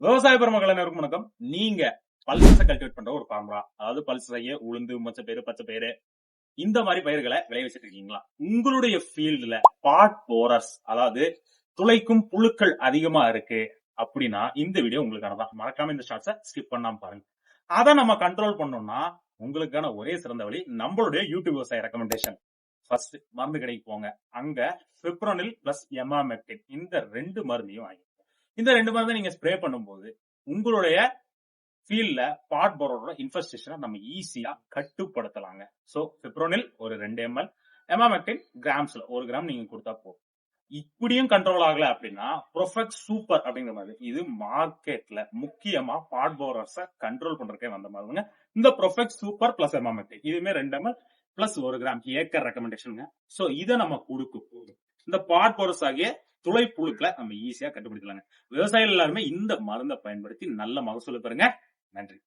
விவசாய பெருமக்கள் அனைவருக்கும் வணக்கம். நீங்க பல்சஸை கல்டிவேட் பண்ற ஒரு ஃபார்முலா, அதாவது பல்சஸையே உளுந்து, மொச்சப்பயிறு, பச்சைப்பயிறு இந்த மாதிரி பயிர்களை விளைவிச்சிட்டு இருக்கீங்களா? உங்களுடைய ஃபீல்டுல பாட் போரர்ஸ், அதாவது துளைக்கும் புழுக்கள் அதிகமா இருக்கு அப்படின்னா இந்த வீடியோ உங்களுக்கானதான். மறக்காம இந்த ஷார்ட்ஸை ஸ்கிப் பண்ணாம பாருங்க. அதை நம்ம கண்ட்ரோல் பண்ணோம்னா உங்களுக்கான ஒரே சிறந்த வழி நம்மளுடைய யூடியூப் விவசாய ரெக்கமெண்டேஷன். ஃபர்ஸ்ட் மருந்து கடைக்கு போங்க. அங்க பிப்ரோனில் பிளஸ் எமாமெக்டின் இந்த 2 மருந்தையும் வாங்கி இந்த 2 மருந்தை நீங்க ஸ்ப்ரே பண்ணும்போது உங்களுடைய ஃபீல்ட்ல பாட் போரோட இன்ஃபெஸ்டேஷனை நம்ம ஈஸியா கட்டுப்படுத்தலாங்க. சோ பிப்ரோனில் ஒரு 2 ml, எமாமெக்டின் கிராம்ஸ்ல 1 கிராம் நீங்க கொடுத்தா போதும். இப்படியும் கண்ட்ரோல் ஆகல அப்படின்னா ப்ரொஃபெக்ட் சூப்பர் அப்படிங்கிற மாதிரி இது மார்க்கெட்ல முக்கியமா பாட் போரர்ஸை கண்ட்ரோல் பண்றதுக்கே வந்த மாதிரிங்க. இந்த ப்ரொஃபெக்ட் சூப்பர் பிளஸ் எமாமெக்டின் இதுவுமே 2 ml பிளஸ் 1 கிராம் ஏக்கர் ரெக்கமெண்டேஷனுங்க. சோ இதை நம்ம கொடுக்கும் போது இந்த பாட் போரஸ் ஆகிய துளை புழுக்களை நம்ம ஈஸியா கண்டுபிடிக்கலாங்க. விவசாயிகள் எல்லாருமே இந்த மருந்தை பயன்படுத்தி நல்ல மகசூல் பெறுங்க. நன்றி.